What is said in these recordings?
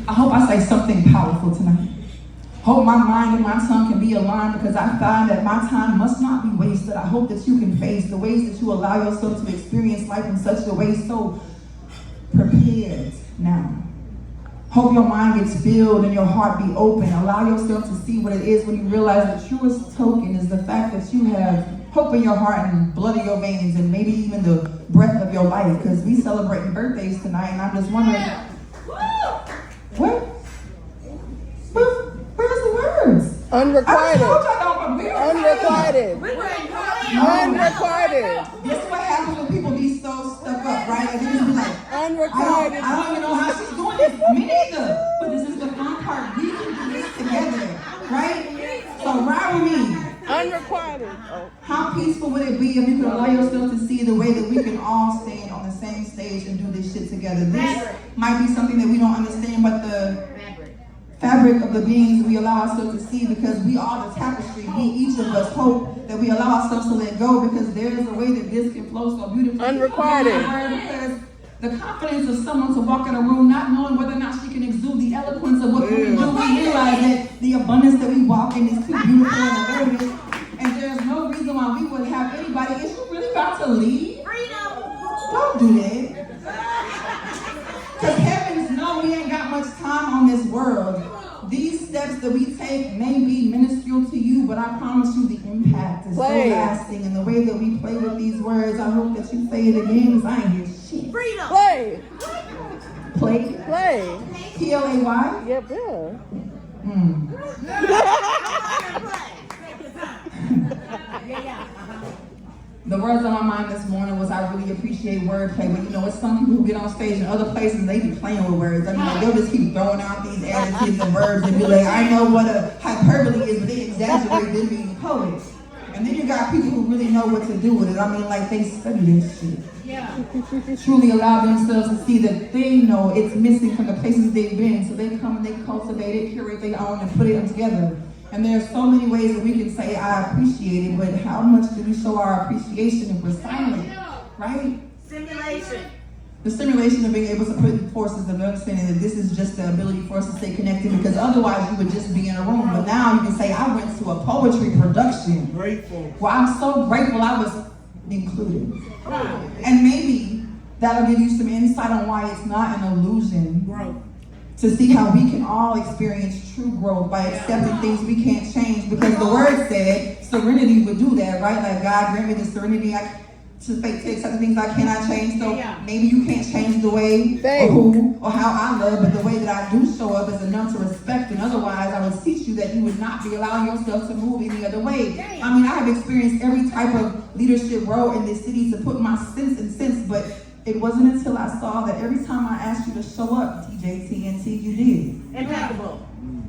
I hope I say something powerful tonight. Hope my mind and my tongue can be aligned, because I find that my time must not be wasted. I hope that you can face the ways that you allow yourself to experience life in such a way so prepared now. Hope your mind gets filled and your heart be open. Allow yourself to see what it is when you realize the truest token is the fact that you have hope in your heart and blood in your veins and maybe even the breath of your life, because we celebrating birthdays tonight, and I'm just wondering, where's the words? Unrequited. Unrequited. Unrequited. This is what happens when people be so stuck up, right? Like, they just be like, Unrequited. I don't even know how she's doing this. Me neither. But this is the fun part. We can do this together, right? So ride with me. Unrequited. Oh. How peaceful would it be if you could allow yourself to see the way that we can all stand on the same stage and do this shit together? This might be something that we don't understand, but the fabric of the beings we allow ourselves to see, because we are the tapestry. We, each of us, hope that we allow ourselves to let go, because there is a way that this can flow so beautifully. Unrequited. Because the confidence of someone to walk in a room not knowing whether or not she can exude the eloquence of what we do, we realize that the abundance that we walk in is too beautiful and hilarious, and there's no reason why we would have anybody. Is you really about to leave? Don't do that. Because heavens know we ain't got much time on this world. These steps that we take may be minuscule to you, but I promise you the impact is so lasting. And the way that we play with these words, I hope that you say it again, because I ain't hear shit. Freedom. Play. Play? Play. P-L-A-Y? Yep, yeah. The words on my mind this morning was, I really appreciate wordplay, but you know, it's some people who get on stage in other places and they be playing with words. I mean, like, they'll just keep throwing out these adjectives and verbs and be like, I know what a hyperbole is, but they exaggerate them being poets. And then you got people who really know what to do with it. I mean, like, they study this shit. Yeah. Truly allow themselves to see that they know it's missing from the places they've been, so they come and they cultivate it, curate their own, and put it together. And there's so many ways that we can say, I appreciate it, but how much do we show our appreciation if we're silent, right? Stimulation. The stimulation of being able to put forces of understanding that this is just the ability for us to stay connected, because otherwise you would just be in a room. But now you can say, I went to a poetry production. Grateful. Well, I'm so grateful I was included. And maybe that'll give you some insight on why it's not an illusion. Right. To see how we can all experience true growth by accepting things we can't change, because the word said serenity would do that, right? Like, God grant me the serenity to accept the things I cannot change. So maybe you can't change the way or who or how I love, but the way that I do show up is enough to respect. And otherwise, I would teach you that you would not be allowing yourself to move any other way. I mean, I have experienced every type of leadership role in this city to put my sense, but it wasn't until I saw that every time I asked you to show up, TJ, TNT, you did. Impeccable.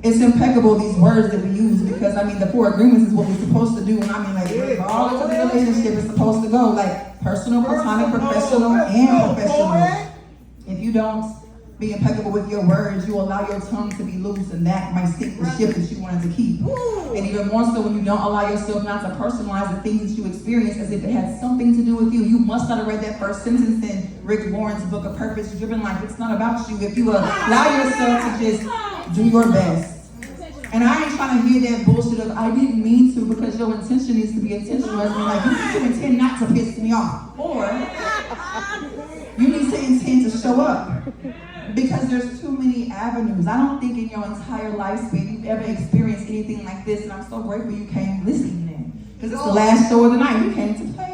It's impeccable, these words that we use, because I mean, the 4 agreements is what we're supposed to do. And I mean, like, all into the relationship is supposed to go, like, personal, platonic, professional, and professional. If you don't be impeccable with your words, you allow your tongue to be loose, and that might sink the ship that you wanted to keep. And even more so when you don't allow yourself not to personalize the things that you experience as if it had something to do with you. You must not have read that first sentence in Rick Warren's book, A Purpose-Driven Life. It's not about you. If you allow yourself to just do your best. And I ain't trying to hear that bullshit of, I didn't mean to, because your intention needs to be intentional. As in, like, you need to intend not to piss me off. Or you need to intend to show up. Because there's too many avenues. I don't think in your entire lifespan you've ever experienced anything like this, and I'm so grateful you came listening in. Because it's the last show of the night. You came to play.